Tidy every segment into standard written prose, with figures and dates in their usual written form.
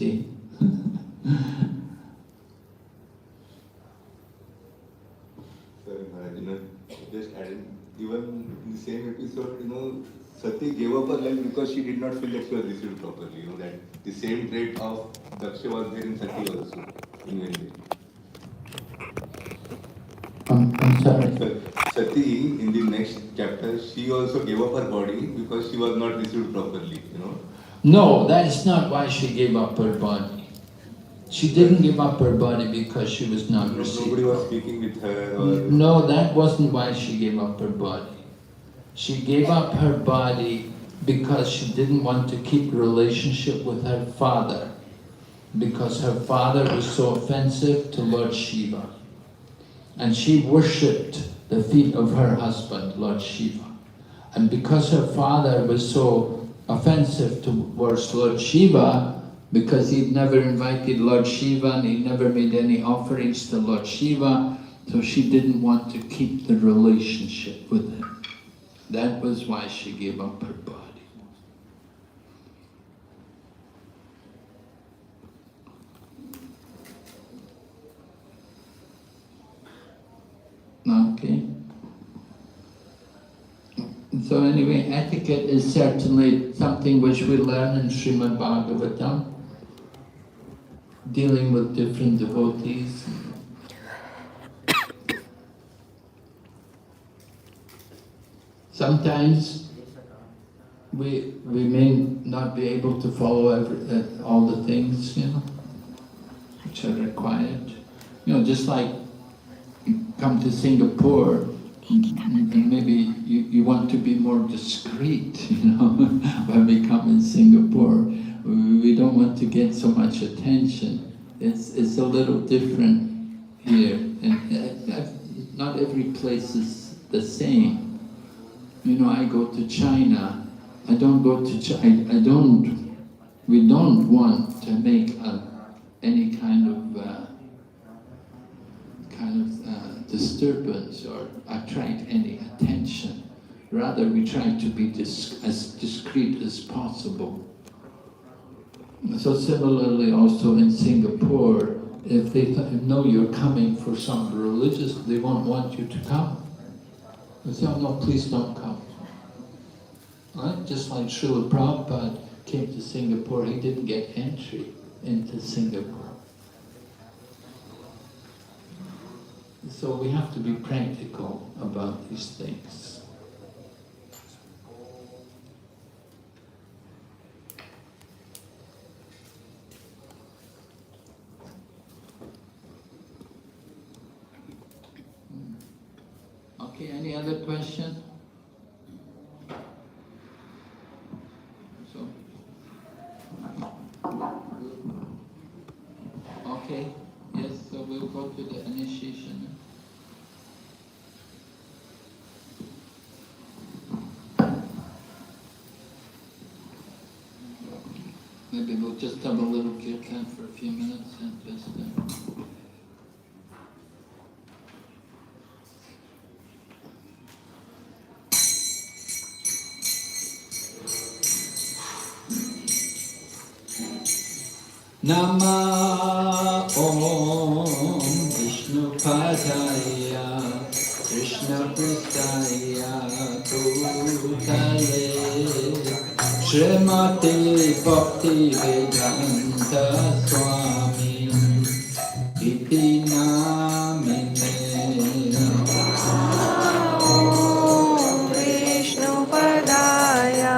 Sati. Sorry, Maharaj, just adding, even in the same episode, Sati gave up her life because she did not feel that she was received properly. That the same trait of Daksha was there in Sati also, in Vende. I'm sorry. Sati, in the next chapter, she also gave up her body because she was not received properly, No, that is not why she gave up her body. She didn't give up her body because she was not received. Nobody was speaking with her. Or... No, that wasn't why she gave up her body. She gave up her body because she didn't want to keep relationship with her father, because her father was so offensive to Lord Shiva. And she worshipped the feet of her husband, Lord Shiva. And because her father was so offensive towards Lord Shiva, because he'd never invited Lord Shiva and he never made any offerings to Lord Shiva, so she didn't want to keep the relationship with him. That was why she gave up her body. Okay. So anyway, etiquette is certainly something which we learn in Srimad Bhagavatam, dealing with different devotees. Sometimes we may not be able to follow all the things, which are required. Just like you come to Singapore, and maybe you want to be more discreet, when we come in Singapore. We don't want to get so much attention. It's a little different here. And not every place is the same. I go to China. I don't go to China. We don't want to make any kind of disturbance or attract any attention. Rather, we try to be as discreet as possible. So similarly also in Singapore, if they know you're coming for some religious, they won't want you to come. They say, oh no, please don't come. Right? Just like Srila Prabhupada came to Singapore, he didn't get entry into Singapore. So we have to be practical about these things. Okay, any other question? Okay, yes, so we'll go to the initiation. Maybe we'll just have a little kirtan for a few minutes and just... Nama Om Vishnu Padaya Krishna Pristaya Bhutale Srimati Bhakti Vedanta Swami Iti Namine Om Vishnu Padaya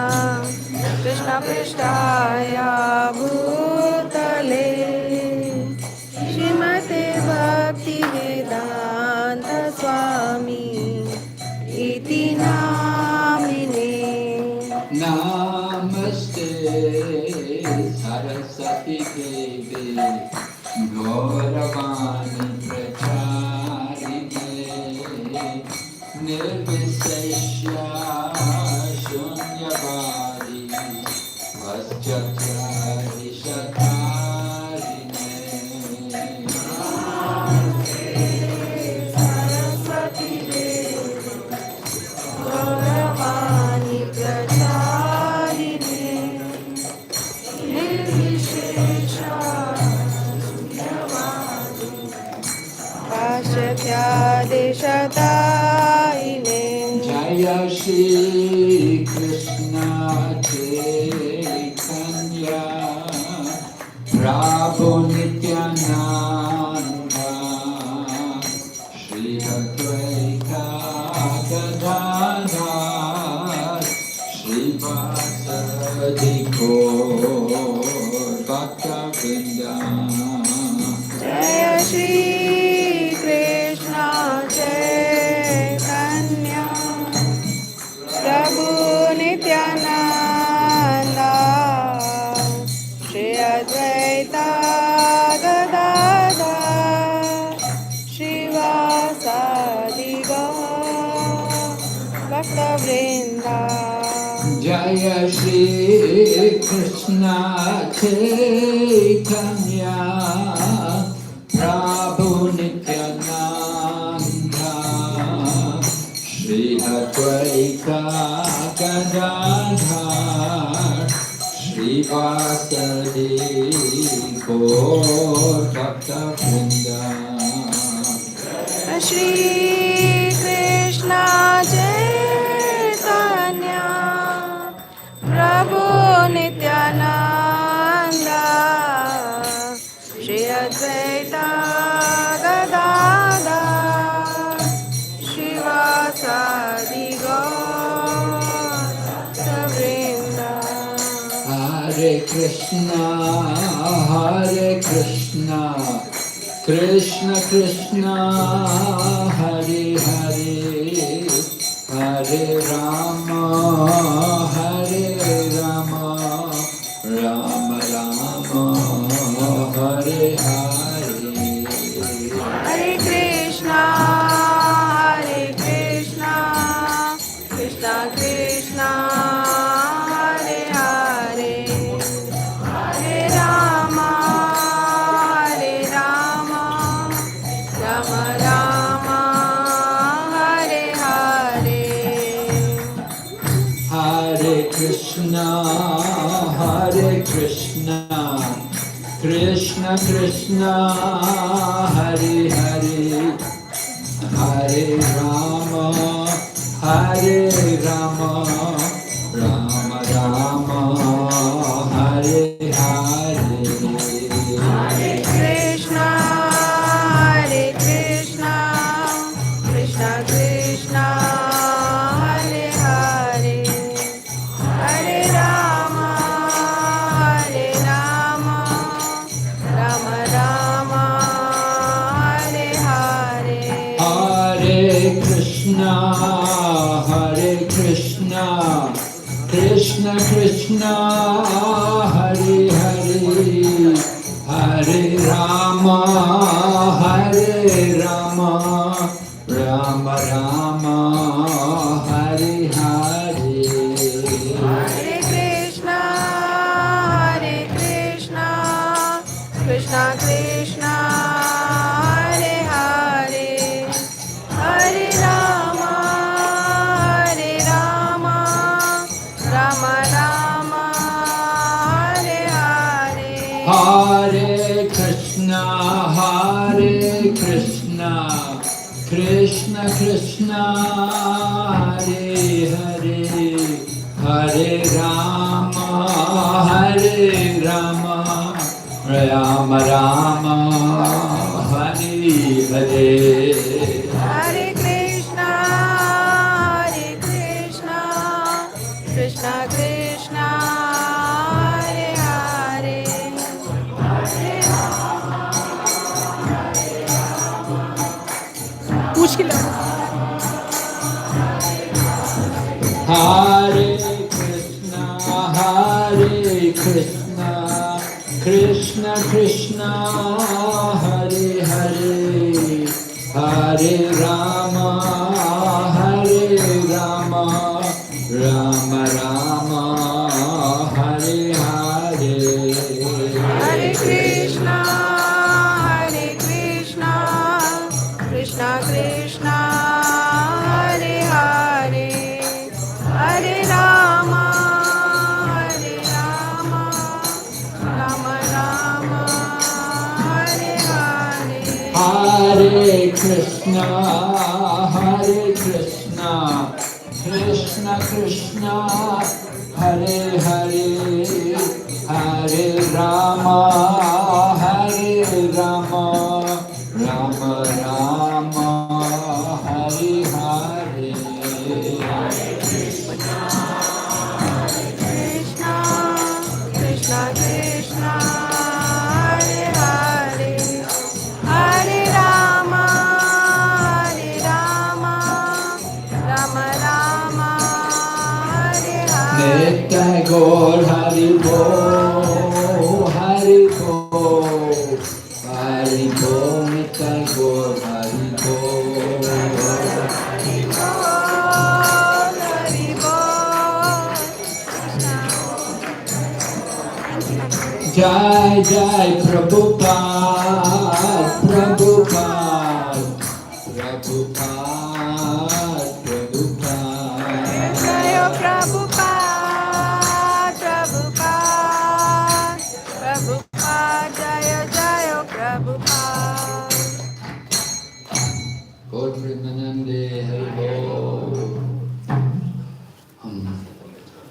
Krishna Pristaya Bhutale Srimati Bhakti Vedanta Swami Iti Namine Namaste Saraswati Devi Gauravani Pracharine Nirvisesha Shunyavadi Vaschakari Shakarine Saraswati Devi Gauravani Pracharine Nirvishesha आदेशताईने Jaya Shri Krishna Chaitanya Prabhu Nityananda Shri Advaita Gadadhar Shri Vasadi Gaur Bhakta Vrinda जय श्री कृष्ण चैतन्य प्रभु नित्यानंद श्री अद्वैत गदाधर श्रीवासादि गौर भक्तवृंदा Jaya Shri Krishna Chaitanya Prabhu Nityananda Shri Advaita Gadadhar Shri Vasadi Gaur Bhakta Vrinda Shri Krishna Chaitanya प्रभु Nityanand Shri Advaita Gadadhar श्रीवासादि गौरवृंद Hare Krishna, Krishna Krishna, Hare Hare, Hare Rama, Rama Rama, Hare Hare. Hare Krishna, Krishna Krishna, Hare Hare, Hare Rama, Rama Rama, Hare Hare. Hare Krishna, Krishna Krishna, Hare Hare, Hare Rama, Rama Rama, Hare Hare. Hare Krishna, Krishna Krishna, Hare Hare, Hare Rama, Rama Rama, Hare Hare. Hare Krishna, Krishna Krishna, Hare Hare, Hare Rama, Rama Rama, Hare Hare. Hare Krishna, Krishna Krishna, Hare Hare, Hare Rama, Rama Rama, Hare Hare. Hare Krishna, Krishna Krishna, Hare Hare, Hare Rama, Rama Rama, Hare Hare. Hare Krishna, Krishna Krishna, Hare Hare, Hare पूछ के ला Hare Krishna, Krishna Krishna, Hare Hare, Hare Rama, Rama Rama, Hare Hare. Hare Krishna, Krishna Krishna, Hare Hare, Hare Rama, Rama Rama, Hare Hare. Hare Krishna, Krishna Krishna, Hare Hare, Hare Rama, Rama Rama, Hare Hare. Krishna, Krishna Krishna, Hare Hare, Hare Rama, Rama Rama, Hare Hare. Nitai Gaur Hari Bo, Hari Bo, Hari Bo, Nitai Gaur Hari Bo. Hari Bol, Hari Bol. Jai Jai Prabhupada, Prabhupada, Prabhupada, Prabhupada. Jaya Prabhupada, Prabhupada, Prabhupada, Jaya Jaya Prabhupada. Gaur Premanande Hari Bol.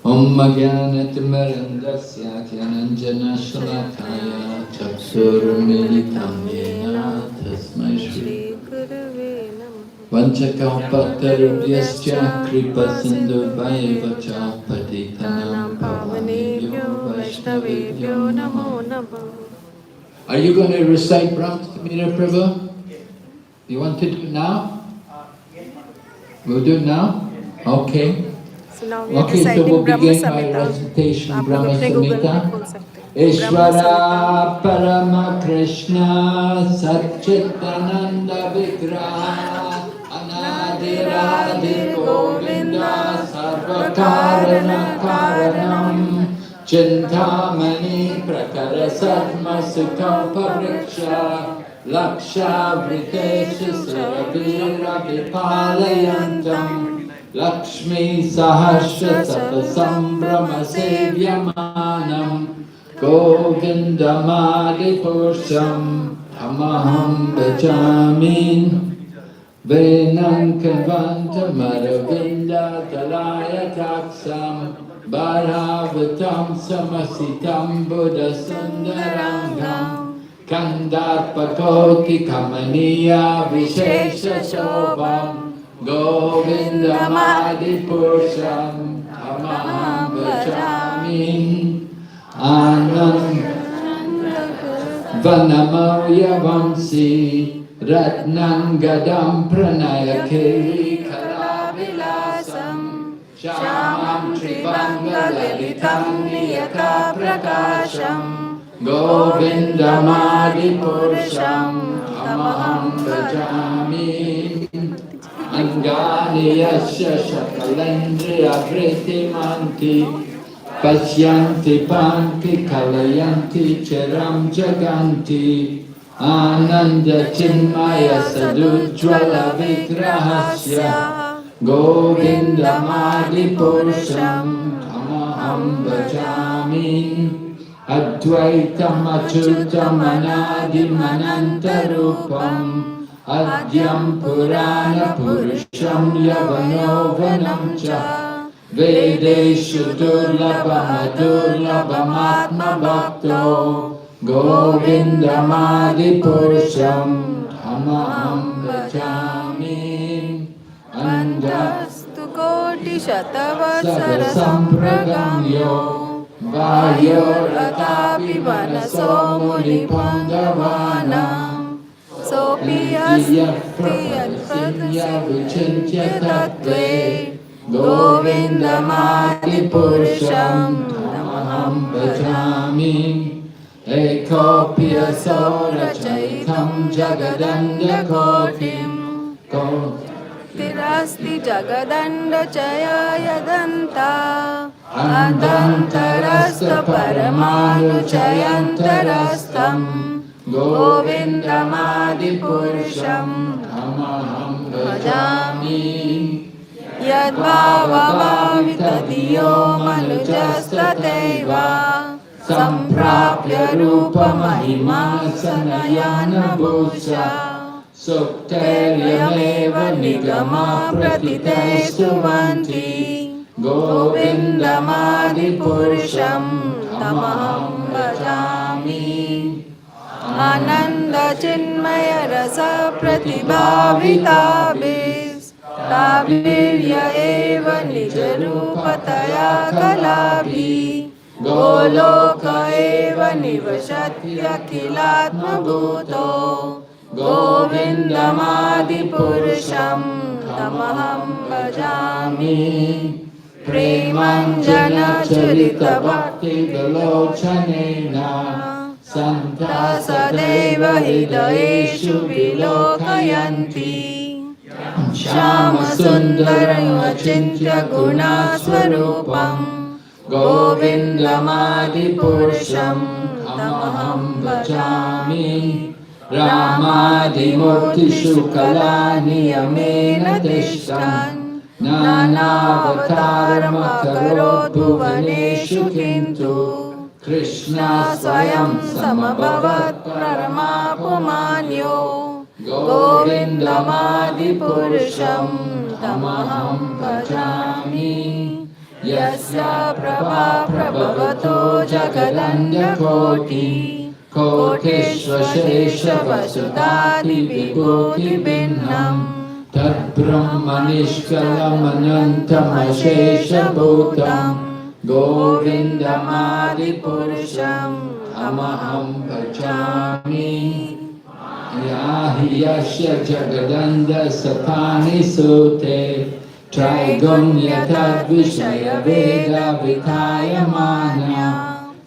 Om Jnanatimarandasya Jnananjana Shalakaya Chaksurmilitam Yena Tasmai Shri Shri Gurave Namaha. Vanchakaupatarubhyascha Kripa Sindhu Vayevacha Patitanam Tanam Pavanebhyo Vaishnavebhyo Namo Namo. Are you going to recite Brahms Samhita Prabhu? You want to do it now? We'll do it now? Okay. So now we are Okay, so reciting we'll Brahma begin by Samhita. recitation आप लोग Brahma अपने Google पे Samhita. खोल सकते हैं Ishvara Brahma Parama Krishna Satchitananda Vigraha Anadiradir Govinda Sarvakarana Karanam Chintamani Prakara Satma Sukampa Vriksha Laksha Vritesha Saravira Vipalayantam Lakshmi Sahasra Sapasambhrama Sevyamanam Govindamadi Purusham Tamaham Bhajami Venankavantam Aravinda Talaya Taksam Bharavatam Samasitam Buddha Sundarangam Kandarpakoti Kamaniya Vishesha Shobham Govindamadi Purusham Tamaham Bhajami Anand Vanamauya Vamsi Ratnangadam Pranayakeri Karavilasam Shamam Trivanga Lalitam Niyaka Prakasham Govindamadi Purusham Tamaham Bhajami Angani Yasya Shakalendriya Vritimanti Pashyanti Panti Kalayanti Charam Jaganti Ananda Chinmaya Sadujvala Vigrahasya Govindamadi Purusham Tamaham Bhajami Advaitam Achyutam Anadim Anantarupam Adyam Purana Purusham Yavanovanam Cha Vedeshu Durlabhamatma Bhakto Govindamadi Purusham Tamaham Bhajami Andastu Koti Sada Shatavatsara Sampragamyo Vayoratapi Manaso Muni Pandavanam Sopi asti yadpradasya vichintya tattve Govindamadi Purusham Tamaham Bhajami Ekopya Sorachaitam Jagadanda Kotim Tirasti Jagadanda Chaya Yadanta Adantarasta Paramanu Chayantarastam Govindamadi Purusham Tamaham Bhajami Yadbhavavavitadiyo manujasthateva Samprapya Rupa Mahima Sanayana Bhusha Sukteryameva nigama pratite suvanti Govindamadipurusham tamaham bhajami. Ananda Chinmaya Rasa Pratibhavitabhis Tabirya Eva Nijarupataya Kalabhi Goloka Eva Nivashatya Kilatma Bhuto Govindamadipurusham tamaham bhajami. Premanjana Charita Bhakti Vilochanena Santa Sadeva Hidayeshu Vilokayanti Shama Sundaram Achintya Guna Swarupam Govindamadipurusham tamaham bhajami. Ramadimurtishu kalani yamena tishtan Nanavataram bhuvaneshu kintu Krishna swayam samabhavat paramapumanyo Govindamadipurusham tamaham bhajami. Yasya prabha prabhavato jagadanda koti Koteshvashesha vasudati vibhuti binnam Tad brahmanishkalam anantam ashesha bhutam Govindamadipurusham tamaham bhajami. Yahi yasya jagadanda satani sute Trigunya tad vishaya veda vikayamanya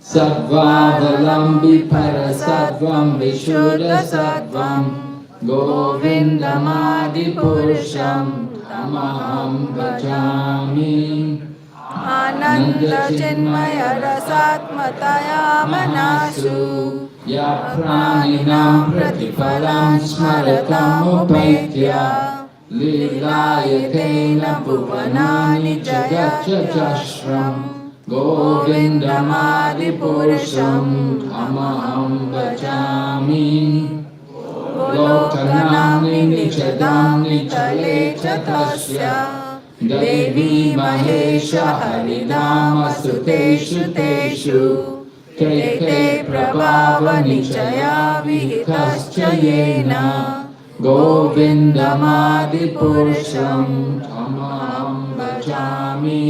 Sattvaavalambi parasattvam vishuddha sattvam Govindamadipurusham tamaham bhajami. Ananda Chinmaya Rasatmataya Manasu Ya praninam pratipalam smaratam upaitya Lilayatena bhuvanani jagacchashram Govindamadipurusham tamaham bhajami. Lokanamni nichadamni tale chatasya Devi Mahesha Harinama Suteshu Teshu Tete Prabhava Nichaya Vihitascha Yena Govindamadipurusham tamaham bhajami.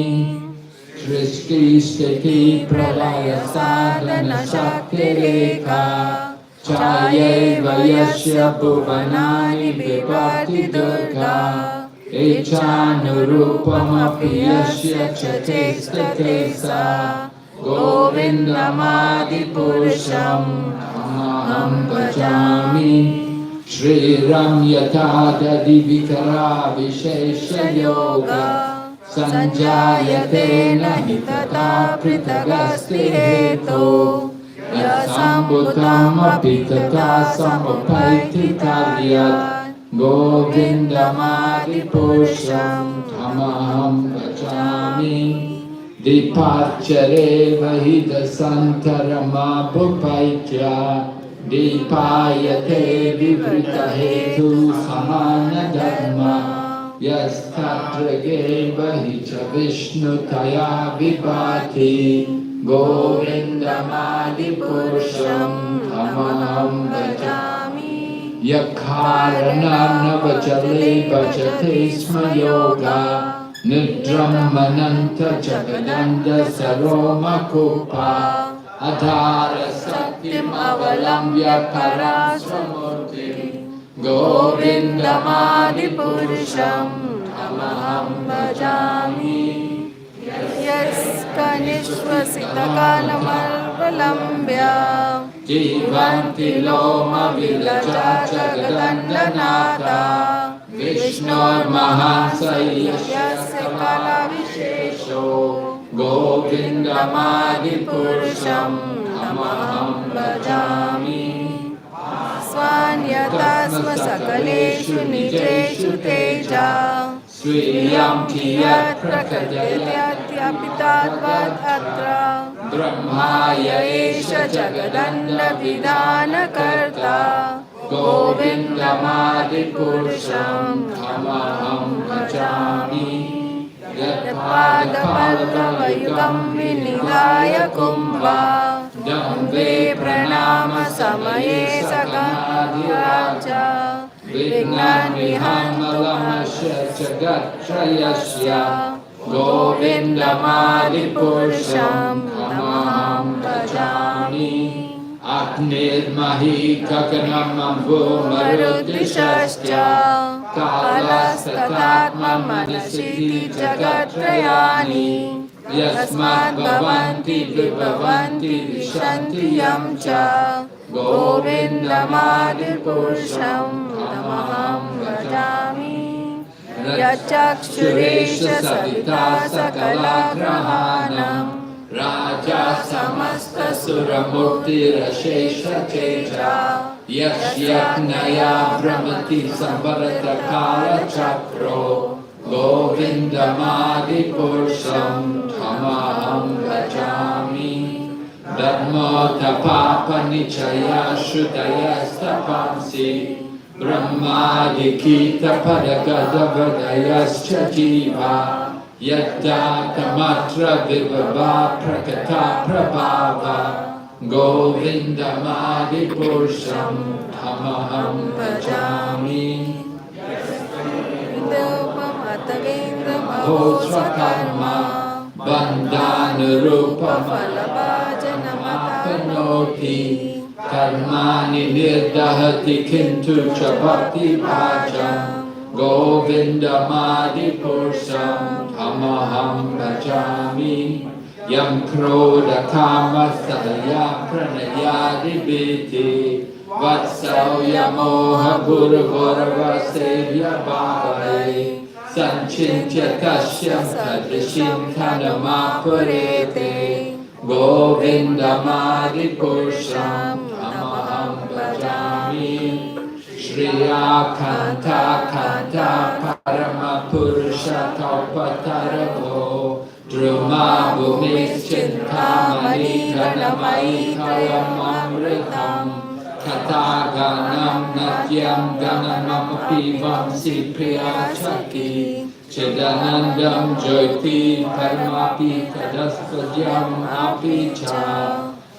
Srishti Sthiti Pralaya Sadhana Shaktireka Chayeva Yasya Bhuvanani Vibhati Durga Echanurupamapi yasya chatestate sa Govindamadipurusham tamaham bhajami. Shri Ram Yatadadi Vikara Vishesha Yoga Sanjayate nahi tata pritagasti heto Yasambutam api tata samupaiti karyat Govindamadipurusham tamaham bhajami. Dipacare vahida santarama bhupaitya Dipayate vivrita hetu samana dharma Yastatrage vahicha vishnu taya vibhati Govindamadipurusham tamaham bhajami. Yakharanarnavachale bhajate sma yoga Nidram mananta jagadanda saroma kupa Adhara satyam avalambya parasvamurti Govindamadipurusham tamaham bhajami. Yas kanishvasitakalamarbhalambya Jivanti loma vilaja jagadandanata Vishnur mahasayasya kala vishesho Govindamadipurusham tamaham bhajami. Swanyatasma sakaleshu nijeshu teja Swiyam kiyat prakadyatyapitadvad atra Brahmaya esha jagadanda vidana karta Govindamadipurusham Govindamadipurusham Tamaham Bhajami Yatpadapallavayugam Vinidaya Kumbha Damve Pranama Samaye Sagadhiraja Vignan Vihantamalasya Jagatrayasya Govindamadipurusham Tamaham Bhajami Agnirmahi Gaganam Ambu Marudishascha Kalastatatma Manasiti Jagatrayani Yasmat Bhavanti Vibhavanti Vishanti Yamcha Govindamadipurusham Tamaham Bhajami Yachakshuresha Savita Sakala Grahanam Raja Samasta Suramurti Rashesha Cheja Yashyaknaya Brahmati Sambarata Kala Chakro Govindamadipurusham Tamaham Bhajami Dhammo Tapapa Nichaya Shrutaya Stapamsi Brahmadikita Padagadavadayascha Jiva Yadda Tamatra Vibhava Prakata Prabhava Govindamadipurusham Tamaham Bhajami Mahosvakarma Bandhanarupa Falabhajanamapanoti Karmani Nirdahati Kintu Chabhakti Bhajam Govindamadipurusham Tamaham Bhajami Yam Krodha Kama Staya Pranayadi Biti Vatsalya Moha Guruvara Sevya Bhavai Sanchintya Kashyam Tadrishim Kanamapurete Govindamadipurusham Tamaham Bhajami Shriya Kanta Kanta Paramapurusha Kalpataravo Druma Bhumis Chintamani Ganamai Kalamamritam Kataganam Natyam Ganamamapi Vamsi Priya Chaki Chidanandam Jyoti Paramapi Kadaspadyam Api Cha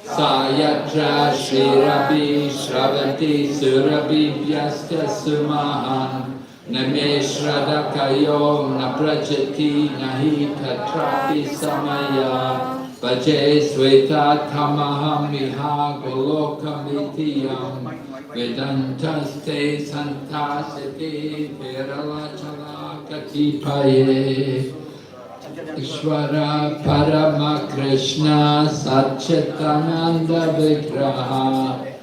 Sayatra Shirabi Shravati Surabi Vyasta Sumahan Name Shradakayo Naprajati Nahi Tatrapi Samaya Vaje Sveta Tamaham Miha Golokamitiyam Vedantaste Santasiti Viralachala Katipaye Ishvara Parama Krishna Satchitananda Vigraha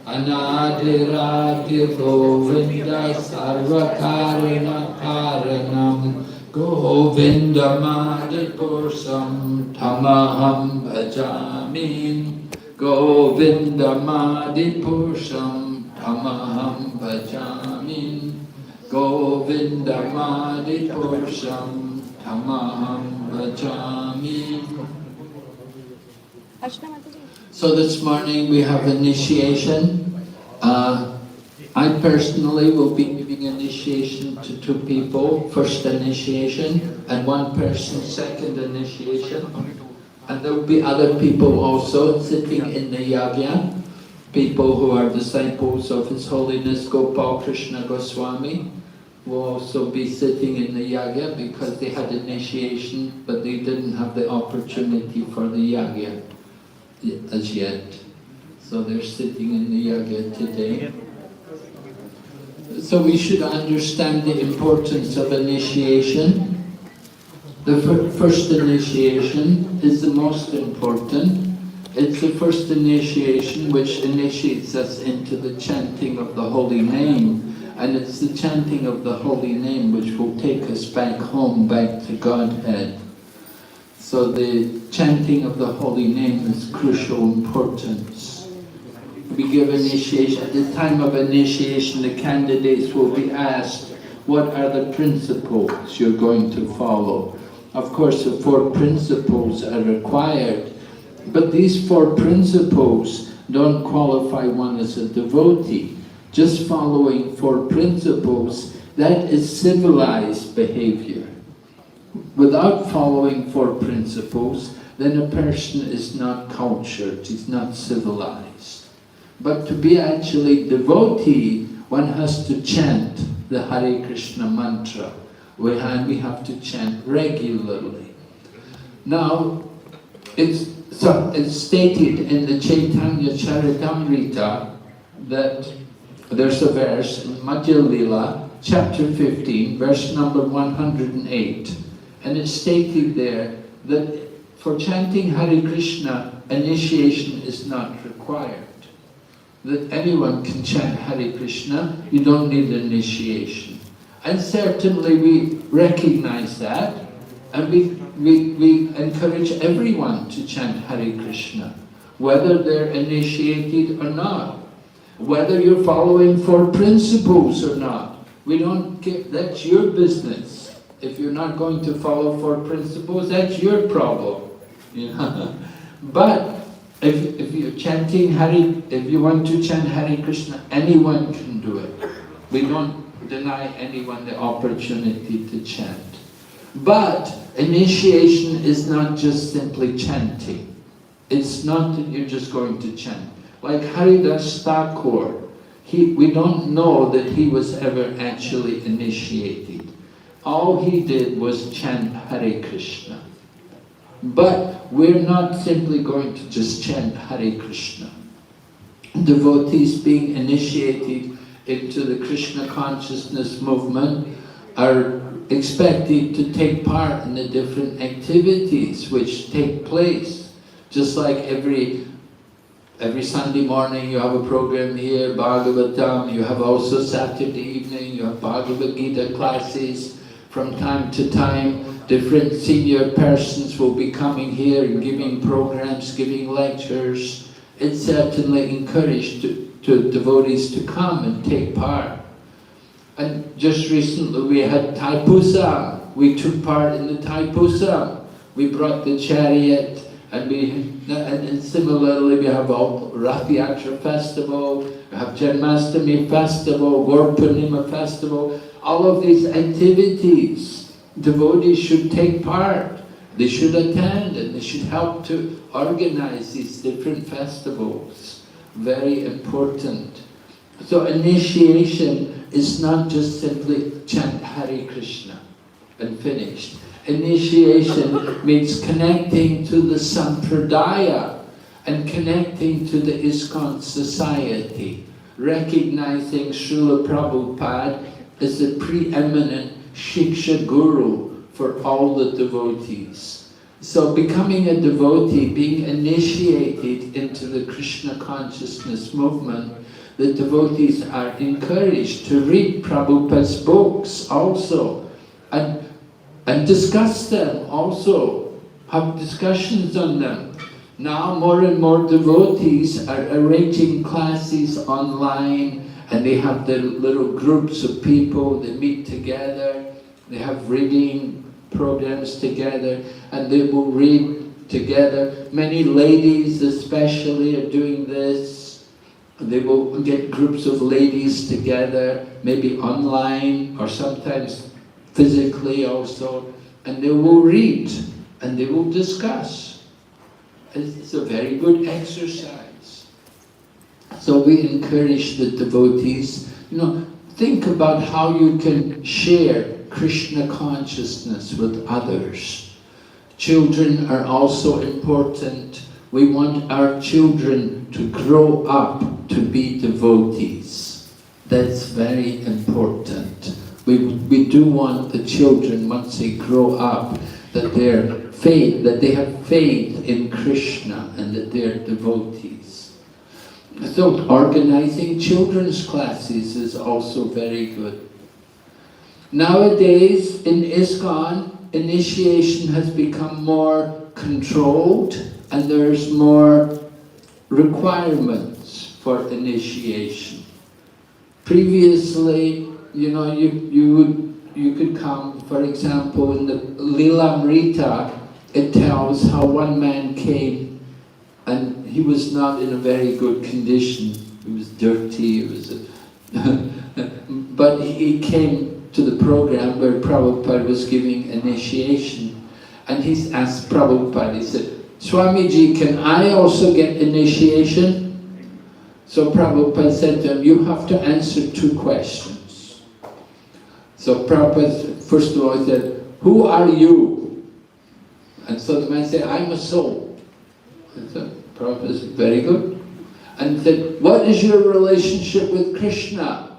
Anadiradi Govinda Sarvakarina Karanam Govindamadipurusham Tamaham Bhajami Govindamadipurusham Tamaham Bhajami Govindamadipurusham Tamaham Bhajami. So this morning we have initiation. I personally will be giving initiation to 2 people, first initiation, and 1 person, second initiation. And there will be other people also sitting in the yagya, people who are disciples of His Holiness Gopal Krishna Goswami will also be sitting in the yagya because they had initiation but they didn't have the opportunity for the yagya as yet. So they're sitting in the yagya today. So we should understand the importance of initiation. The first initiation is the most important. It's the first initiation which initiates us into the chanting of the holy name. And it's the chanting of the holy name which will take us back home, back to Godhead. So the chanting of the holy name is crucial importance. We give initiation. At the time of initiation, the candidates will be asked, what are the principles you're going to follow? Of course, the 4 principles are required, but these 4 principles don't qualify one as a devotee. just following four principles, that is civilized behavior. Without following four principles, then a person is not cultured, is not civilized. But to be actually devotee, one has to chant the Hare Krishna mantra. We have to chant regularly. Now, it's stated in the Chaitanya Charitamrita that there's a verse in Madhya Lila, chapter 15, verse number 108. And it's stated there that for chanting Hare Krishna, initiation is not required. That anyone can chant Hare Krishna, you don't need initiation. And certainly we recognize that, and we encourage everyone to chant Hare Krishna, whether they're initiated or not, whether you're following four principles or not. We don't get, that's your business. If you're not going to follow four principles, that's your problem. You know? But if you're chanting if you want to chant Hare Krishna, anyone can do it. We don't deny anyone the opportunity to chant. But initiation is not just simply chanting. It's not that you're just going to chant. Like Haridas Thakur, we don't know that he was ever actually initiated. All he did was chant Hare Krishna. But we're not simply going to just chant Hare Krishna. Devotees being initiated into the Krishna consciousness movement are expected to take part in the different activities which take place. Just like every Sunday morning you have a program here, Bhagavatam, you have also Saturday evening, you have Bhagavad Gita classes. From time to time, different senior persons will be coming here and giving programs, giving lectures. It's certainly encouraged to devotees to come and take part. And just recently we had Thaipusam. We took part in the Thaipusam. We brought the chariot, and similarly we have all Rath Yatra festival, we have Janmashtami festival, Gaur Purnima festival. All of these activities, devotees should take part. They should attend and they should help to organize these different festivals. Very important. So initiation is not just simply chant Hare Krishna and finished. Initiation means connecting to the Sampradaya and connecting to the ISKCON society, recognizing Srila Prabhupada as the preeminent Shiksha Guru for all the devotees. So becoming a devotee, being initiated into the Krishna consciousness movement, the devotees are encouraged to read Prabhupada's books also and discuss them also, have discussions on them. Now more and more devotees are arranging classes online, and they have their little groups of people, they meet together, they have reading programs together, and they will read together. Many ladies especially are doing this. They will get groups of ladies together, maybe online or sometimes physically also, and they will read and they will discuss. It's a very good exercise. So we encourage the devotees, think about how you can share Krishna consciousness with others. Children are also important. We want our children to grow up to be devotees. That's very important. We do want the children, once they grow up, that they have faith in Krishna and that they're devotees. So organizing children's classes is also very good. Nowadays in ISKCON, initiation has become more controlled and there's more requirements for initiation. Previously, you could come, for example, in the Lilamrita, it tells how one man came and he was not in a very good condition. He was dirty, But he came to the program where Prabhupada was giving initiation, and he asked Prabhupada, he said, Swamiji, can I also get initiation? So Prabhupada said to him, you have to answer 2 questions. So Prabhupada, first of all, said, who are you? And so the man said, I'm a soul. And so Prabhupada said, very good. And he said, what is your relationship with Krishna?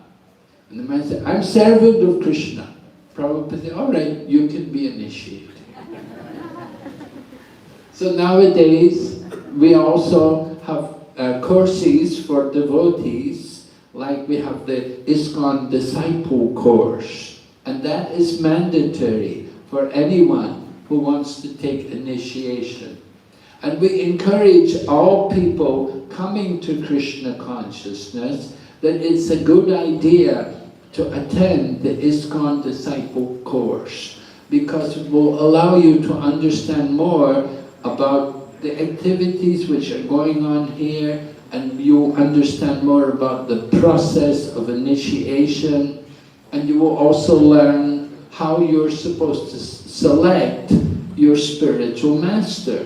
And the man said, I'm servant of Krishna. Prabhupada said, all right, you can be initiated. So nowadays, we also have courses for devotees, like we have the ISKCON Disciple course, and that is mandatory for anyone who wants to take initiation. And we encourage all people coming to Krishna consciousness that it's a good idea to attend the ISKCON Disciple course, because it will allow you to understand more about the activities which are going on here, and you understand more about the process of initiation, and you will also learn how you're supposed to select your spiritual master.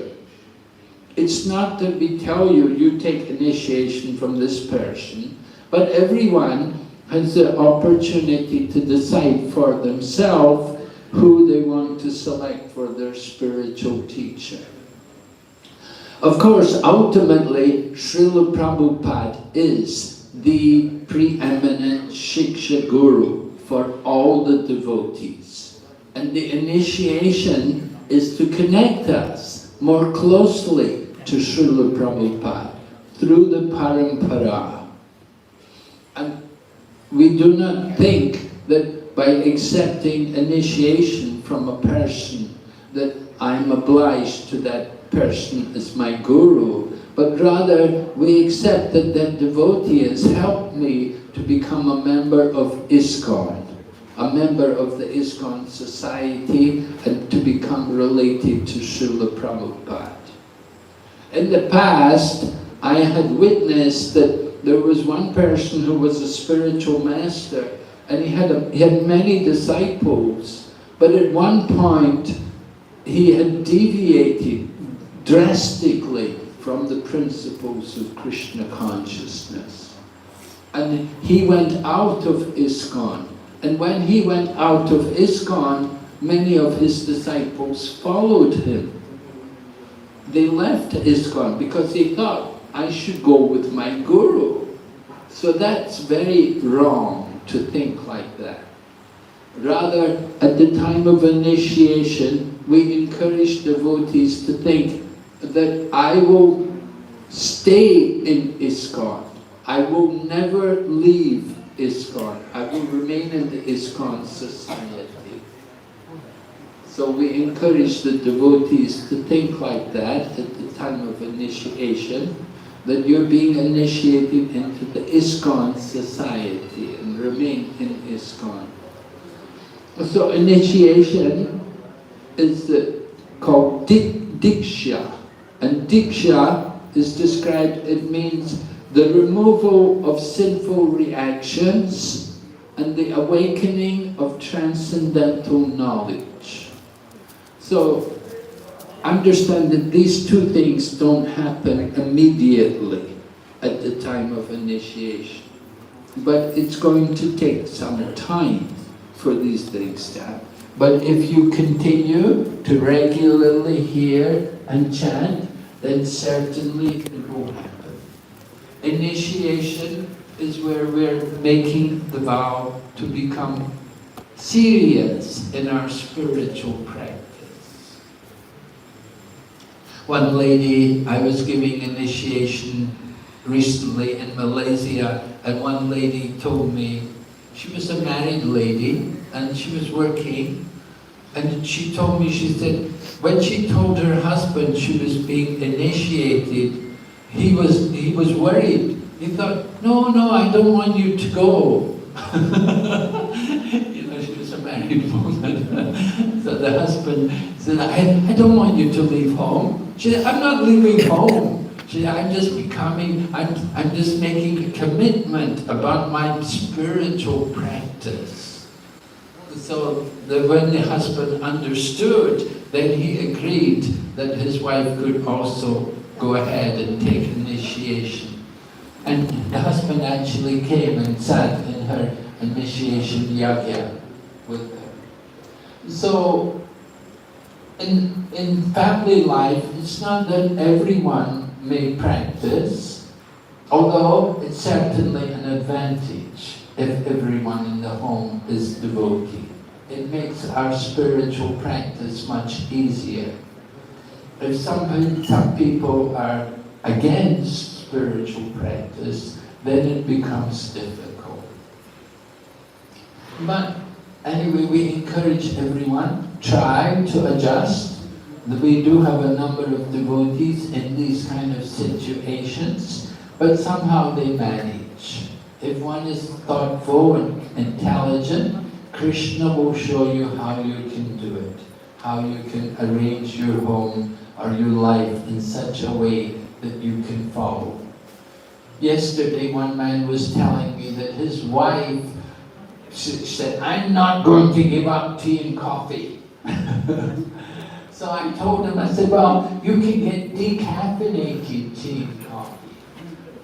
It's not that we tell you, you take initiation from this person, but everyone has the opportunity to decide for themselves who they want to select for their spiritual teacher. Of course, ultimately, Srila Prabhupada is the preeminent Shiksha Guru for all the devotees. And the initiation is to connect us more closely to Srila Prabhupada through the Parampara. And we do not think that by accepting initiation from a person that I'm obliged to that person as my guru, but rather we accept that that devotee has helped me to become a member of ISKCON, a member of the ISKCON society, and to become related to Srila Prabhupada. In the past, I had witnessed that there was one person who was a spiritual master, and he had many disciples, but at one point he had deviated drastically from the principles of Krishna consciousness. And he went out of ISKCON. And when he went out of ISKCON, many of his disciples followed him. They left ISKCON because they thought, I should go with my guru. So that's very wrong to think like that. Rather, at the time of initiation, we encourage devotees to think that I will stay in ISKCON. I will never leave ISKCON. I will remain in the ISKCON society. So we encourage the devotees to think like that at the time of initiation, that you're being initiated into the ISKCON society and remain in ISKCON. So initiation is called Diksha. And Diksha is described, it means the removal of sinful reactions and the awakening of transcendental knowledge. So understand that these 2 things don't happen immediately at the time of initiation. But it's going to take some time for these things to happen. But if you continue to regularly hear and chant, then certainly it will happen. Initiation is where we're making the vow to become serious in our spiritual practice. One lady, I was giving initiation recently in Malaysia, and one lady told me, she was a married lady, and she was working, and she told me, she said, when she told her husband she was being initiated, he was worried. He thought, no, I don't want you to go. You know, she was a married woman. So the husband said, I don't want you to leave home. She said, I'm not leaving home. I'm just making a commitment about my spiritual practice. So that when the husband understood, then he agreed that his wife could also go ahead and take initiation. And the husband actually came and sat in her initiation yagya with her. So, in family life, it's not that everyone may practice, although it's certainly an advantage if everyone in the home is devotee. It makes our spiritual practice much easier. If some people are against spiritual practice, then it becomes difficult. But anyway, we encourage everyone, try to adjust. We do have a number of devotees in these kind of situations, but somehow they manage. If one is thoughtful and intelligent, Krishna will show you how you can do it, how you can arrange your home or your life in such a way that you can follow. Yesterday, one man was telling me that his wife said, I'm not going to give up tea and coffee. So I told him, I said, well, you can get decaffeinated tea and coffee.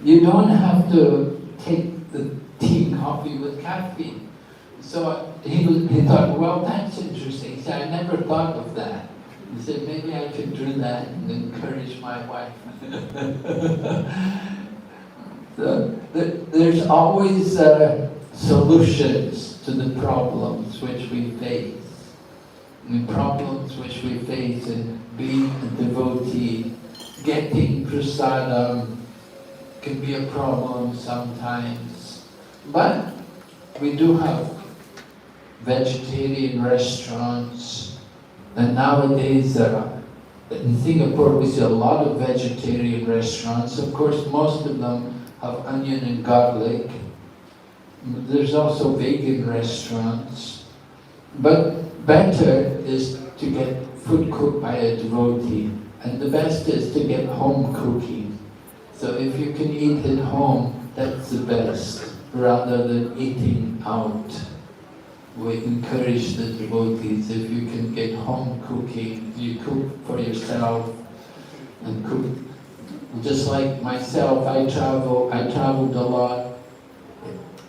You don't have to take the tea and coffee with caffeine. So he thought, well, that's interesting. He said, I never thought of that. He said, maybe I could do that and encourage my wife. There's always solutions to the problems which we face. The problems which we face in being a devotee, getting prasadam can be a problem sometimes. But we do have vegetarian restaurants, and nowadays in Singapore we see a lot of vegetarian restaurants. Of course, most of them have onion and garlic. There's also vegan restaurants. But better is to get food cooked by a devotee. And the best is to get home cooking. So if you can eat at home, that's the best, rather than eating out. We encourage the devotees, if you can get home cooking, you cook for yourself and cook. Just like myself, I traveled a lot.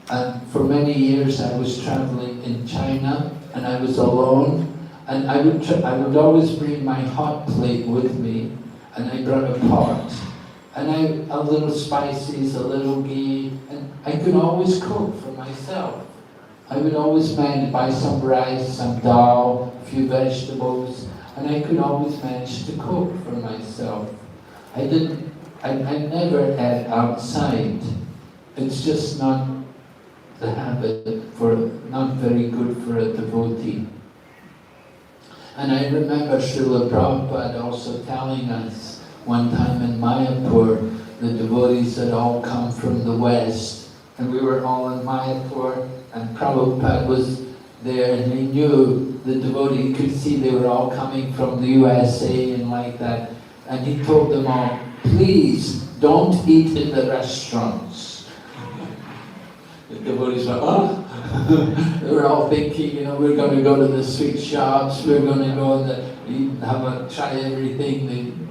And for many years I was traveling in China, and I was alone. And I would always bring my hot plate with me, and I brought a pot. And a little spices, a little ghee, and I could always cook for myself. I would always buy some rice, some dal, a few vegetables, and I could always manage to cook for myself. I never ate outside. It's just not the habit, not very good for a devotee. And I remember Srila Prabhupada also telling us one time in Mayapur, the devotees had all come from the West, and we were all in Mayapur, and Prabhupada was there, and he knew the devotee, he could see they were all coming from the USA and like that, and he told them all, please don't eat in the restaurants. The devotees were, oh. They were all thinking, we're going to go to the sweet shops, we're going to go and try everything,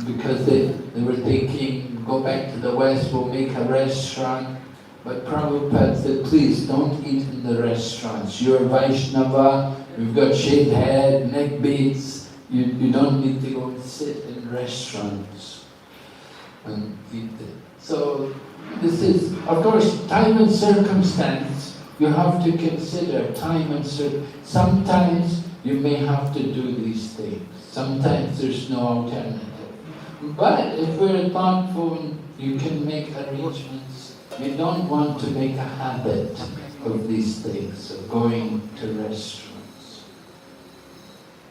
because they were thinking, go back to the West, we'll make a restaurant. But Prabhupada said, please don't eat in the restaurants. You're Vaishnava, you've got shaved head, neck beads, you don't need to go and sit in restaurants and eat it. So this is, of course, time and circumstance. You have to consider time and circumstance. Sometimes you may have to do these things. Sometimes there's no alternative. But if we're thoughtful and you can make arrangements, you don't want to make a habit of these things, of going to restaurants.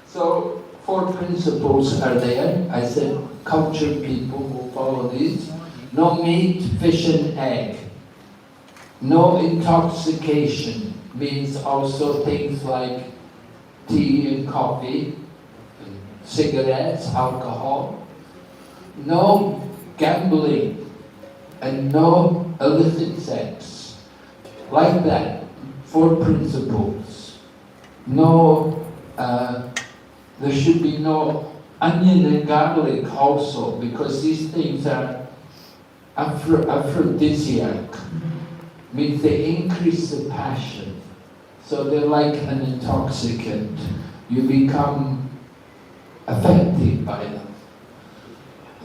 So 4 principles are there. I said cultured people will follow these. No meat, fish and egg. No intoxication, means also things like tea and coffee, and cigarettes, alcohol. No gambling, and no illicit sex. Like that, 4 principles. No, there should be no onion and garlic also, because these things are aphrodisiac, means they increase the passion. So they're like an intoxicant. You become affected by them.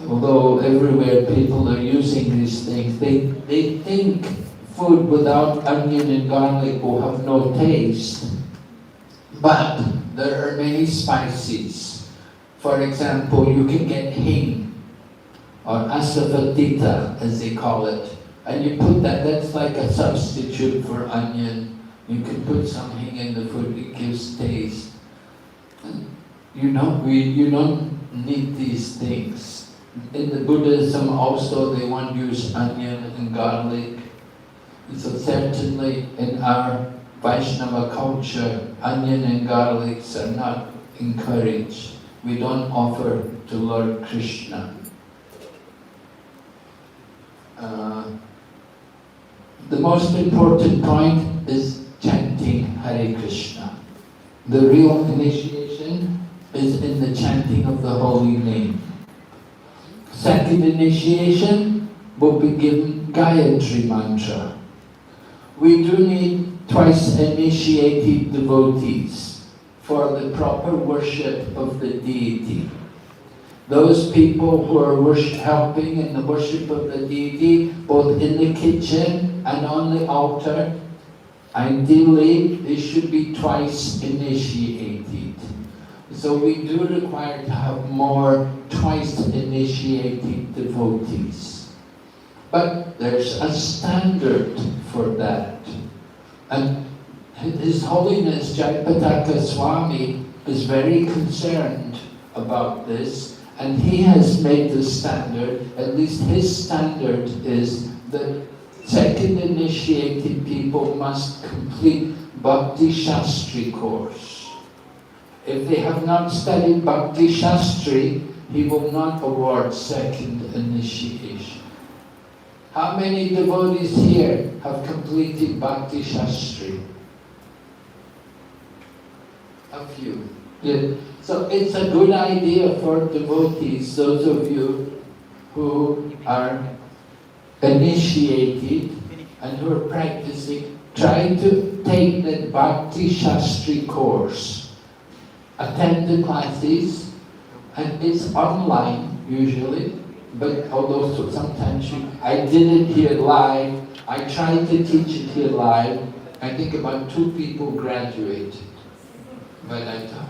Although everywhere people are using these things, they think food without onion and garlic will have no taste. But there are many spices. For example, you can get hing, or asafoetida as they call it, and you put that's like a substitute for onion. You can put some hing in the food, it gives taste. You don't need these things. In the Buddhism also they won't use onion and garlic. So certainly in our Vaishnava culture, onion and garlics are not encouraged. We don't offer to Lord Krishna. The most important point is chanting Hare Krishna. The real initiation is in the chanting of the holy name. Second initiation will be given Gayatri mantra. We do need twice initiated devotees for the proper worship of the deity. Those people who are helping in the worship of the deity, both in the kitchen and on the altar, ideally they should be twice initiated. So we do require to have more twice initiated devotees. But there's a standard for that. And His Holiness Jayapataka Swami is very concerned about this, and he has made the standard, at least his standard is that second initiated people must complete Bhakti Shastri course. If they have not studied Bhakti Shastri, he will not award second initiation. How many devotees here have completed Bhakti Shastri? A few. Yeah. So it's a good idea for devotees, those of you who are initiated and who are practicing, try to take the Bhakti Shastri course. Attend the classes, and it's online usually, but although sometimes I did it here live, I tried to teach it here live. I think about 2 people graduated by that time.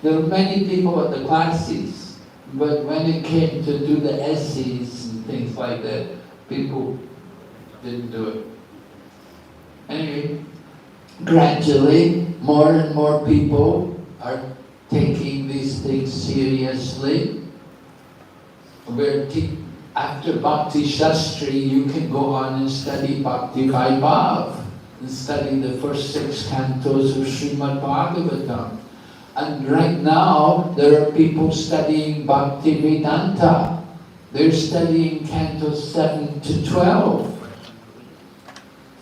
There were many people at the classes, but when it came to do the essays and things like that, people didn't do it. Anyway, gradually, more and more people are taking these things seriously. After Bhakti Shastri, you can go on and study Bhakti Vaibhav, and study the first 6 cantos of Srimad Bhagavatam. And right now, there are people studying Bhakti Vedanta. They're studying cantos 7 to 12.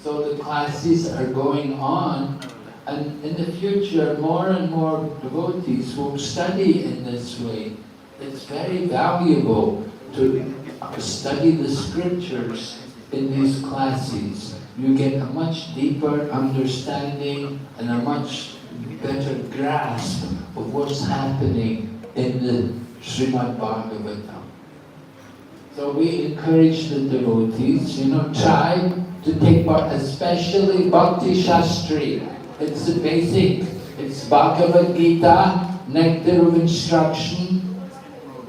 So the classes are going on, and in the future, more and more devotees will study in this way. It's very valuable to study the scriptures in these classes. You get a much deeper understanding and a much better grasp of what's happening in the Srimad Bhagavatam. So we encourage the devotees, try to take part, especially Bhakti Shastri. It's the basic, it's Bhagavad Gita, nectar of instruction,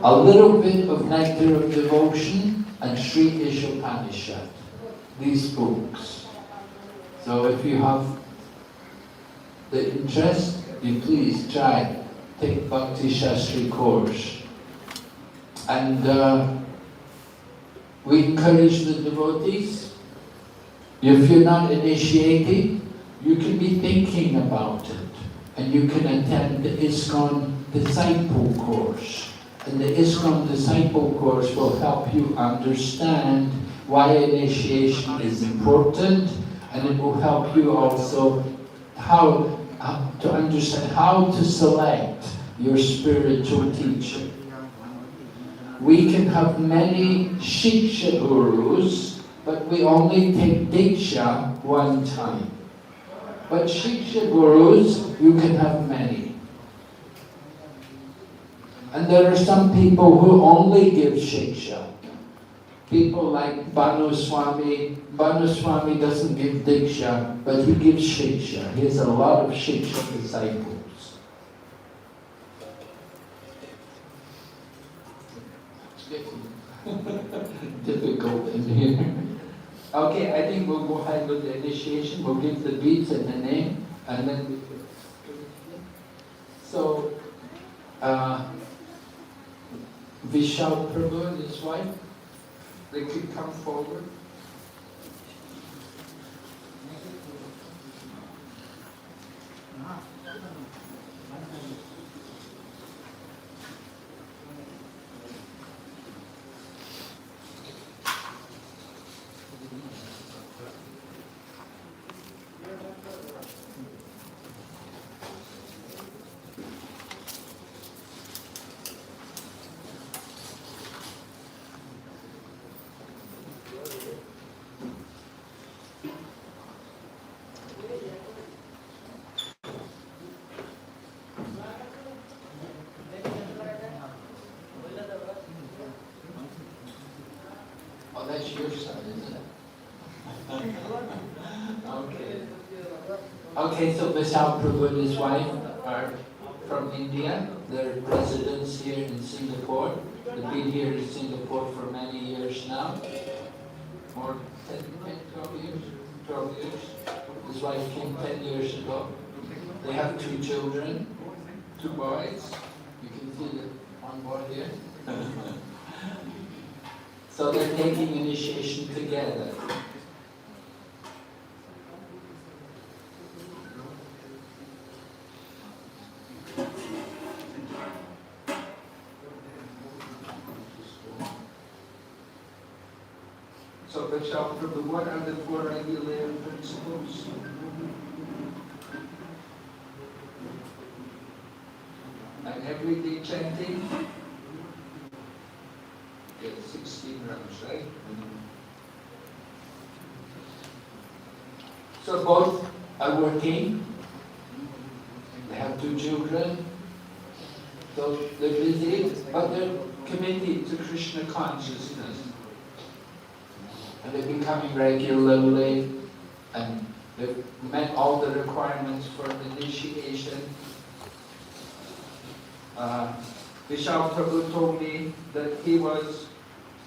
a little bit of nectar of devotion, and Sri Ishopanishad, these books. So if you have the interest, you please try, take Bhakti Shastri course. And we encourage the devotees, if you're not initiated, you can be thinking about it. And you can attend the ISKCON Disciple course. And the ISKCON Disciple course will help you understand why initiation is important, and it will help you also how to understand how to select your spiritual teacher. We can have many Shiksha Gurus, but we only take Diksha one time. But Shiksha Gurus, you can have many. And there are some people who only give Shiksha. People like Bhanu Swami. Bhanu Swami doesn't give Diksha, but he gives Shiksha. He has a lot of Shiksha disciples. It's getting difficult in here. Okay, I think we'll go ahead with the initiation. We'll give the beads and the name, and then we can... So, Vishal Prabhu and his wife, they could come forward. Oh, that's your son, isn't it? Okay. Okay, so Vishal Prabhu and his wife are from India. They're residents here in Singapore. They've been here in Singapore for many years now. More 10, 12 years? 12 years. His wife came 10 years ago. They have 2 children, 2 boys. You can see the one boy here. So they're taking initiation together. So Vishal Prabhu, what are the 4 regulative principles? And everyday chanting? Yeah, 16 rounds, right? So both are working. They have 2 children. So they're busy, but they're committed to Krishna consciousness. And they're becoming regularly, and they've met all the requirements for initiation. Vishal Prabhu told me that he was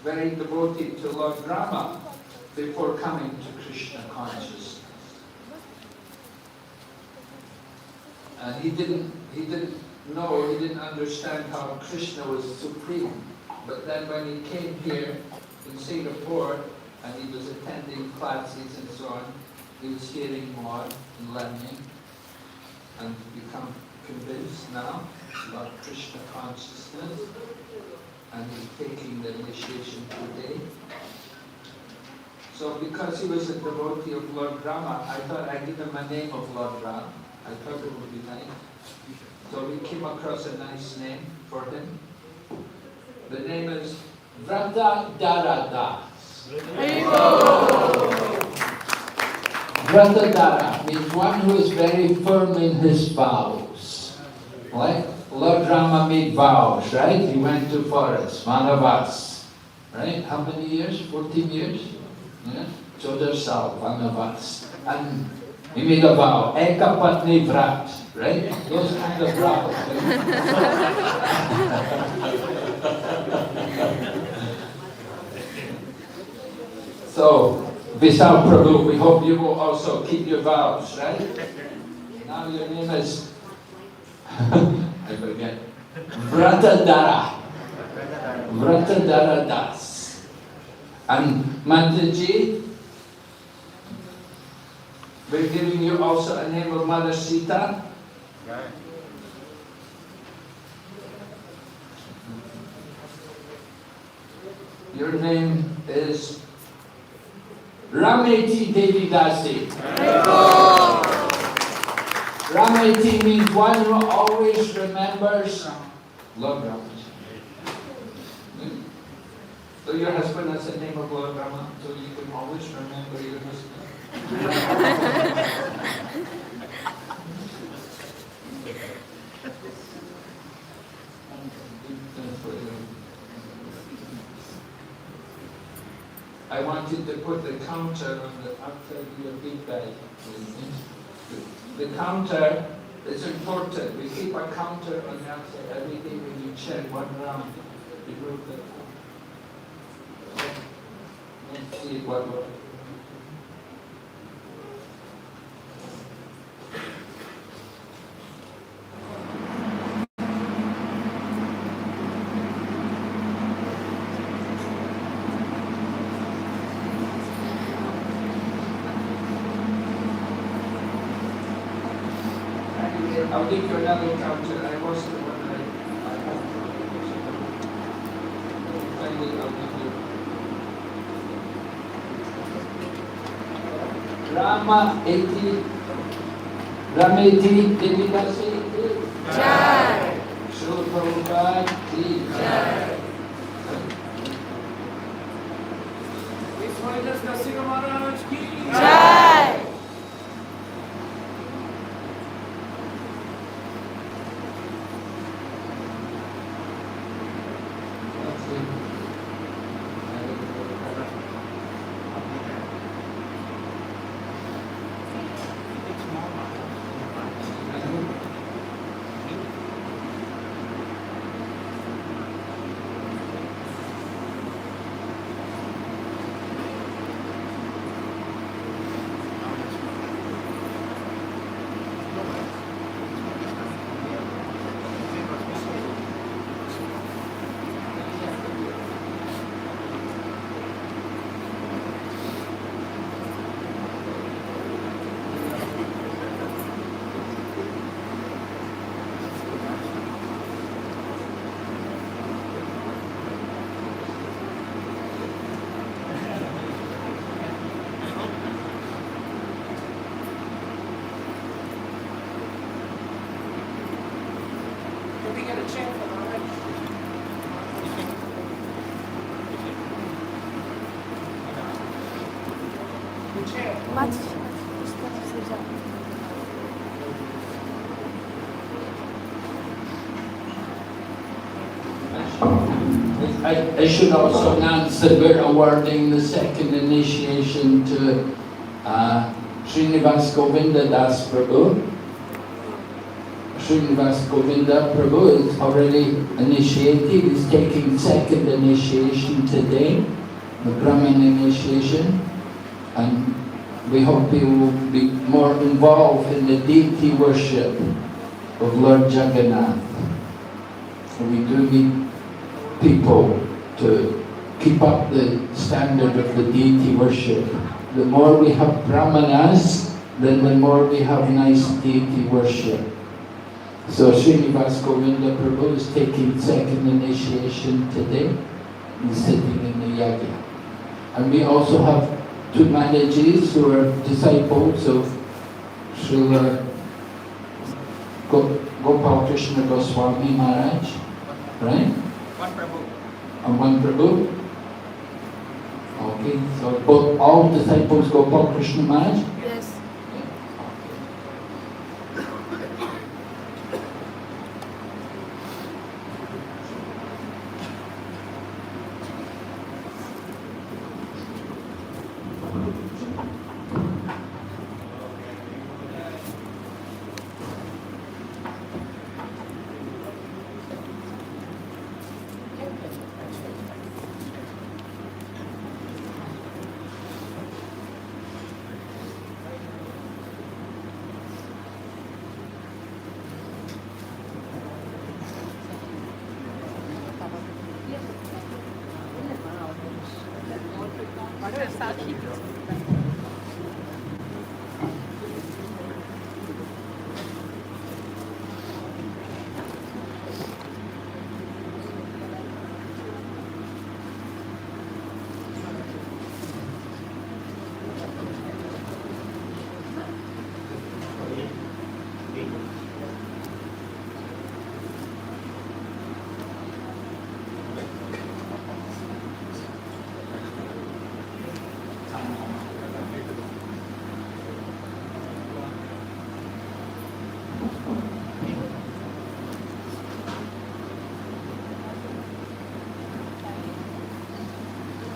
very devoted to Lord Rama before coming to Krishna consciousness. And he didn't know, he didn't understand how Krishna was supreme. But then when he came here in Singapore, and he was attending classes and so on, he was hearing more and learning, and become convinced now about Krishna consciousness, and he's taking the initiation today. So because he was a devotee of Lord Rama, I thought I'd give him a name of Lord Rama. I thought it would be nice. So we came across a nice name for him. The name is Vrata Darada. Vratadara means one who is very firm in his vows. Like Lord Rama made vows, right? He went to forest, Vanavas. Right? How many years? 14 years? Yeah? 14 saal, Vanavas. And he made a vow, Ekapatni Vrat, right? Those kind of vows. So, Vishal Prabhu, we hope you will also keep your vows, right? Now your name is, I forget, Vratadara. Vratadara Das. And Mantaji, we're giving you also a name of Mother Sita. Your name is Rameti Devi Dasi. Rameti means one who always remembers Lord Rama. So your husband has the name of Lord Rama, so you can always remember your husband. I wanted to put the counter on the outside of your big bag. The counter is important. We keep a counter on the outside every day when you check one round. We move the let's see what will. I'll give you another counter. I was the one finally I'll give you. Rama 80. Rameti Devidasi. Jai. Shubhopati. Jai. His Holiness Narasimha Maharaj ki Jai. I should also announce that we're awarding the second initiation to Srinivas Govinda Das Prabhu. Srinivas Govinda Prabhu is already initiated. He's taking second initiation today, the Brahmin initiation, and we hope he will be more involved in the deity worship of Lord Jagannath. We do need people to keep up the standard of the deity worship. The more we have brahmanas, then the more we have nice deity worship. So Srinivas Govinda Prabhu is taking second initiation today. He's sitting in the yagya. And we also have two Manages who are disciples of Srila Gopal Krishna Goswami Maharaj, right? One Prabhu. And one Prabhu. Okay, so both all disciples Gopal Krishna Maharaj? Yes.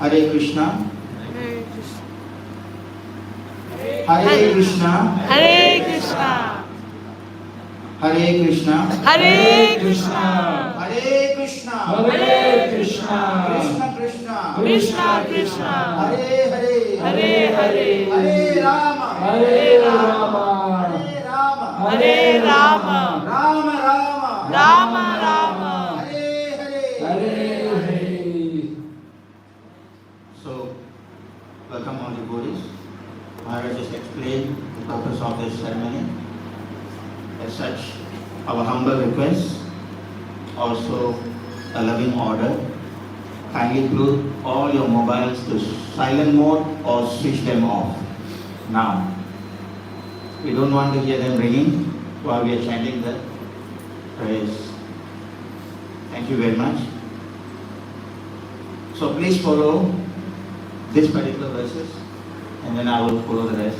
Hare Krishna, Hare Krishna, Hare Krishna, Hare Krishna, Hare Krishna, Hare Krishna, Hare Krishna, Hare Krishna, Krishna Krishna, Krishna Krishna, Hare Hare, Hare Hare, Hare Rama, Hare Rama, Hare Rama, Hare Rama, Rama Rama, Rama Rama, Hare Hare. Hare Hare. So, welcome all the devotees. Maharaj just explained the purpose of this ceremony. As such, our humble request, also a loving order, kindly put all your mobiles to silent mode or switch them off now. We don't want to hear them ringing while we are chanting the praise. Thank you very much. So please follow this particular verses and then I will follow the rest.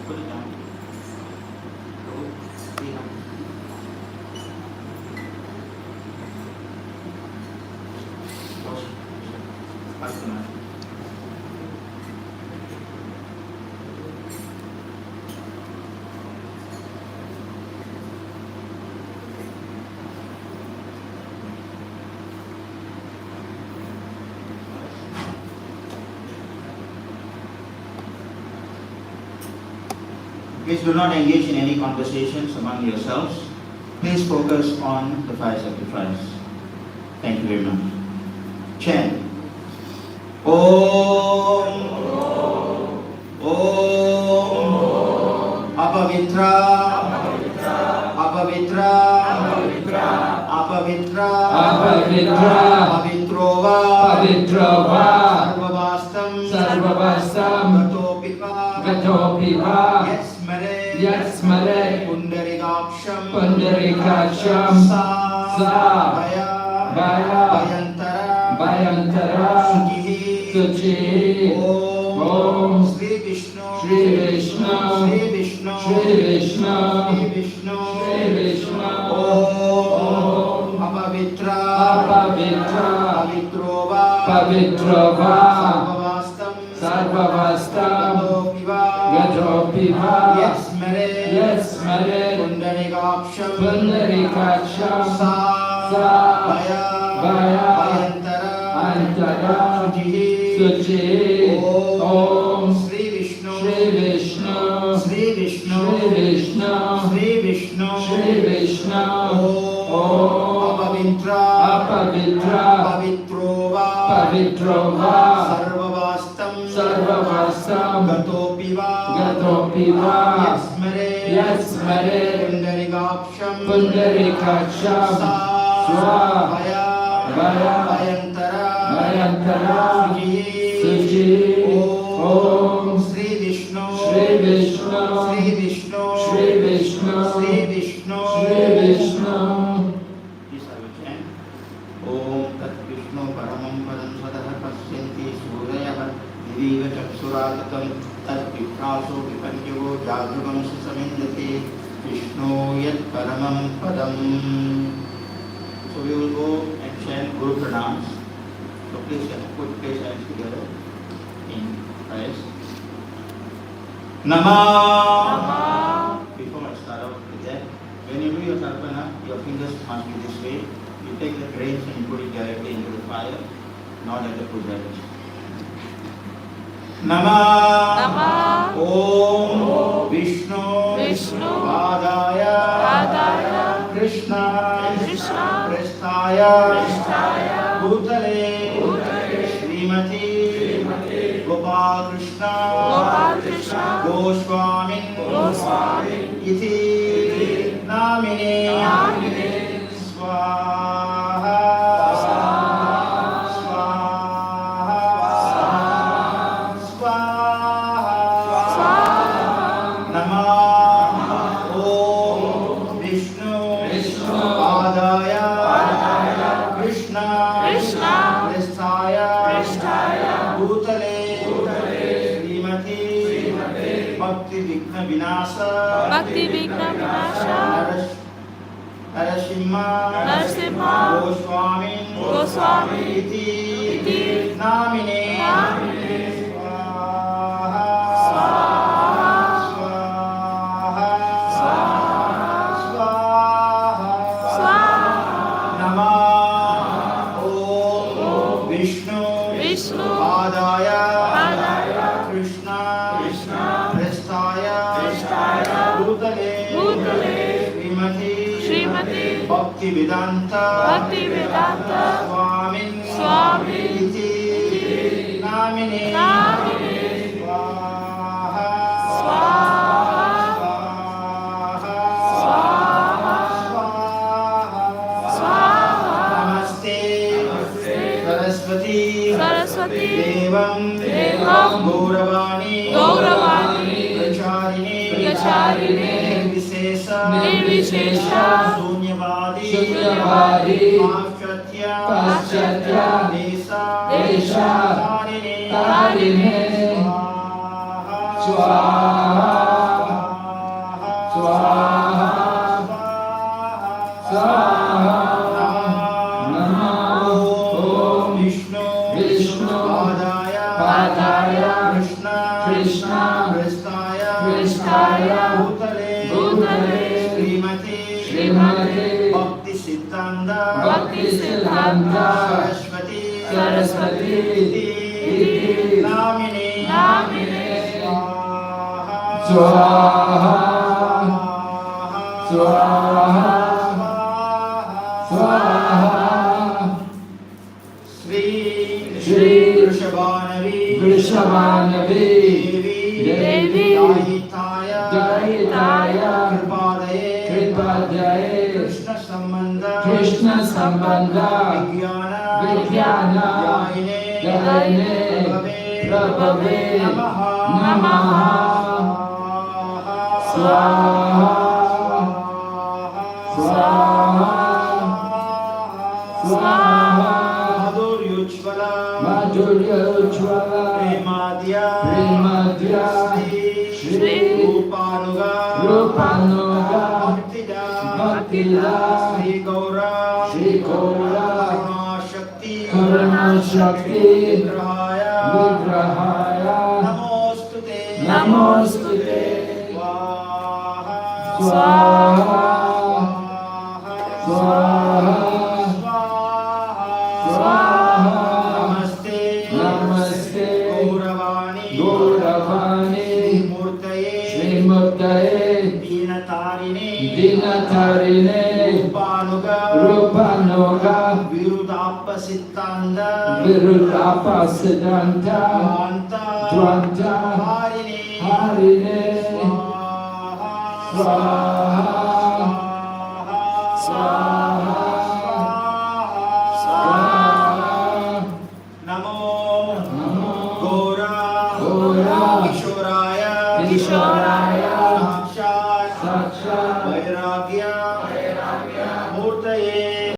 Put it down. Please do not engage in any conversations among yourselves. Please focus on the fire sacrifice. Thank you very much. Chant. Om. Om. Apavitra. Apavitra. Apavitra. Apavitra. Pavitrova. Pavitrova. Sarvavastam. Sarvavastam. Gatopiva. Gatopiva. Yasmare. Pundarikaksham. Pundarikaksham. Sa. Baya. Bayantara. Bayantara. Suchi. Om. Shri Vishnu. Shri Vishnu. Shri Vishnu. Shri Vishnu. Shri Vishnu. Shri Vishnu. Om. Apavitra. Apavitra. Pavitrova. Pavitrova. Sarvavastam. Sarvavastam. Gatopiva. Gatopiva. Yasmare. Pundarikaksham. Pundarikaksham. Sa. Baya. Bayantara. Antara. Suchi. Suchi. Om. Shri Vishnu. Shri Vishnu. Shri Vishnu. Shri Vishnu. Shri Vishnu. Shri Vishnu. Om. Apavitra. Apavitra. Pavitrova. Pavitrova. Sarvavastam. Sarvavastam. Gatopiva. Gatopiva. Yasmare. Yasmare. Pundarikaksham. Pundarikaksham. Sa. Baya. Bayantara. Bayantara. Suchi. Suchi. Om. Shri Vishnu. Shri Vishnu. Shri Vishnu. Shri Vishnu. Shri Vishnu. Shri Vishnu. This I will chant. Om Tat Vishnu Paramam Padam Sadaha Pasyanti Surayah Diviva Chaksuragatam Tat Vipraso Vipanyogo Jagrugam Susamindati Vishnu Yat Paramam Padam. So we will go and chant Guru Pranams. So please put place hands together in prayers. Namah. Before I start out with that, when you do your tarpana, your fingers must be this way. You take the grains and you put it directly into the fire, not at the pujaris. Namah. Om Vishnu. Padaya. Krishna. Prestaya. Bhutale. Srimati. Gopal Krishna. Goswamin. Iti. Namine. Swaha. Namah. Om Vishnu. Padaya. भूतले श्रीमती भक्ति विघ्न विनाश भक्ति विघ्न विनाशा नरसिंह गोस्वामी इति नामिने भक्ति वेदांता स्वामी इति नामिने नमस्ते सरस्वती देवं गौरवाणी प्रचारिणे निर्विशेष शून्यवादी पाश्चात्य देशारिणे स्वाहा स्वाहा स्वाहा नमो विष्णु पादाय कृष्ण पृष्ठाय भूतले श्रीमती भक्ति सिद्धांत सरस्वती इति नामिने स्वाहा स्वाहा स्वाहा श्री वृषभानवी देवी दयिताय कृपादये कृष्ण संबंध विज्ञान दायिने प्रभवे नमः स्वाहा स्वाहा स्वाहा माधुर्योज्ज्वला प्रेमाद्या श्री रूपानुगा भक्तिदा श्री गौरा करुणाशक्ति विग्रहाय नमोस्तुते स्वाहा स्वाहा स्वाहा नमस्ते गौरवाणी श्रीमूर्तये दीनतारिणे रूपानुगा विरुदापसिद्धांत ध्वंत हारिणे स्वाहा स्वाहा स्वाहा नमो गौरा किशोराय साक्षात् वैराग्य मूर्तये